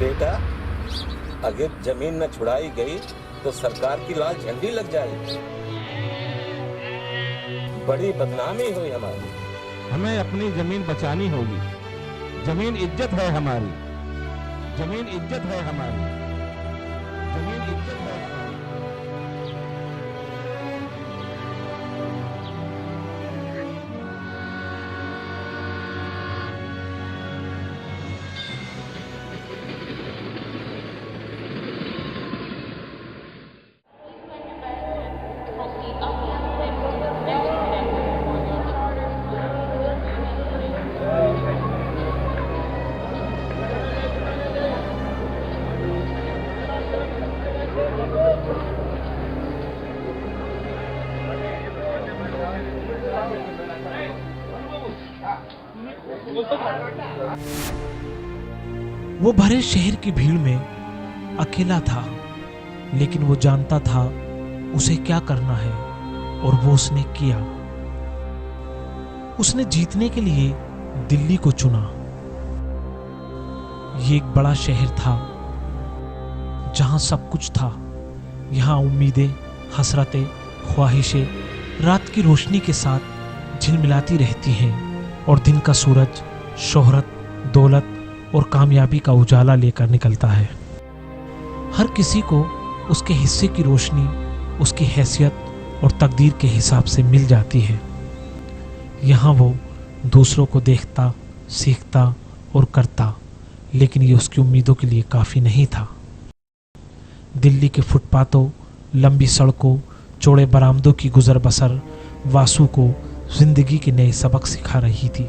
बेटा, अगर जमीन न छुड़ाई गई तो सरकार की लाल झंडी लग जाएगी, बड़ी बदनामी हुई हमारी। हमें अपनी जमीन बचानी होगी। जमीन इज्जत है हमारी, जमीन इज्जत है हमारी, जमीन इज्जत है हमारी। वो भरे शहर की भीड़ में अकेला था, लेकिन वो जानता था उसे क्या करना है और वो उसने किया। उसने जीतने के लिए दिल्ली को चुना। ये एक बड़ा शहर था जहां सब कुछ था। यहाँ उम्मीदें, हसरतें, ख्वाहिशें रात की रोशनी के साथ झिलमिलाती रहती हैं और दिन का सूरज शोहरत, दौलत और कामयाबी का उजाला लेकर निकलता है। हर किसी को उसके हिस्से की रोशनी उसकी हैसियत और तकदीर के हिसाब से मिल जाती है। यहाँ वो दूसरों को देखता, सीखता और करता, लेकिन ये उसकी उम्मीदों के लिए काफ़ी नहीं था। दिल्ली के फुटपाथों, लंबी सड़कों, चौड़े बरामदों की गुजर बसर वासु को जिंदगी के नए सबक सिखा रही थी।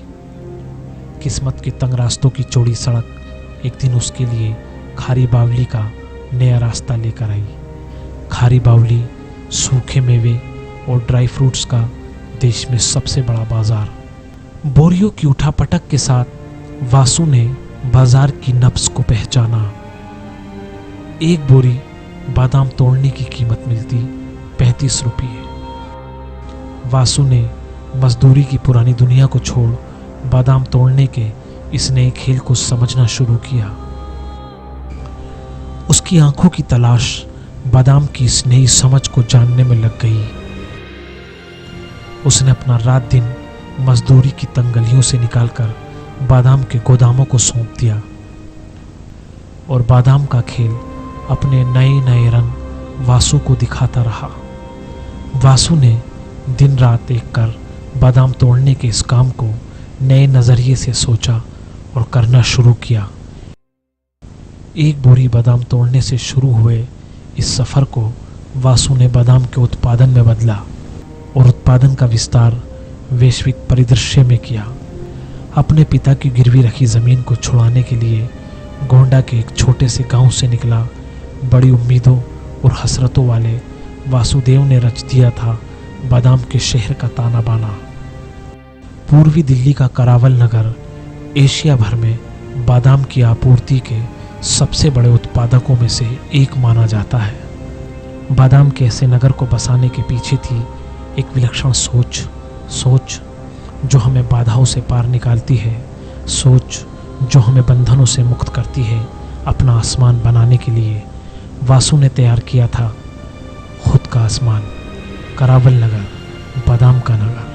किस्मत के तंग रास्तों की चौड़ी सड़क एक दिन उसके लिए खारी बावली का नया रास्ता लेकर आई। खारी बावली सूखे मेवे और ड्राई फ्रूट्स का देश में सबसे बड़ा बाजार। बोरियों की उठापटक के साथ वासु ने बाजार की नब्ज को पहचाना। एक बोरी बादाम तोड़ने की कीमत मिलती 35 रुपये। वासु ने मजदूरी की पुरानी दुनिया को छोड़ बादाम तोड़ने के इस नए खेल को समझना शुरू किया। उसकी आंखों की तलाश बादाम की इस नई समझ को जानने में लग गई। उसने अपना रात दिन मजदूरी की तंगलियों से निकालकर बादाम के गोदामों को सौंप दिया और बादाम का खेल अपने नए नए रंग वासु को दिखाता रहा। वासु ने दिन रात एक कर बादाम तोड़ने के इस काम को नए नज़रिए से सोचा और करना शुरू किया। एक बोरी बादाम तोड़ने से शुरू हुए इस सफ़र को वासु ने बादाम के उत्पादन में बदला और उत्पादन का विस्तार वैश्विक परिदृश्य में किया। अपने पिता की गिरवी रखी ज़मीन को छुड़ाने के लिए गोंडा के एक छोटे से गांव से निकला बड़ी उम्मीदों और हसरतों वाले वासुदेव ने रच दिया था बादाम के शहर का ताना बाना। पूर्वी दिल्ली का करावल नगर एशिया भर में बादाम की आपूर्ति के सबसे बड़े उत्पादकों में से एक माना जाता है। बादाम के ऐसे नगर को बसाने के पीछे थी एक विलक्षण सोच जो हमें बाधाओं से पार निकालती है, सोच जो हमें बंधनों से मुक्त करती है। अपना आसमान बनाने के लिए वासु ने तैयार किया था खुद का आसमान, करावल नगर, बादाम का नगर।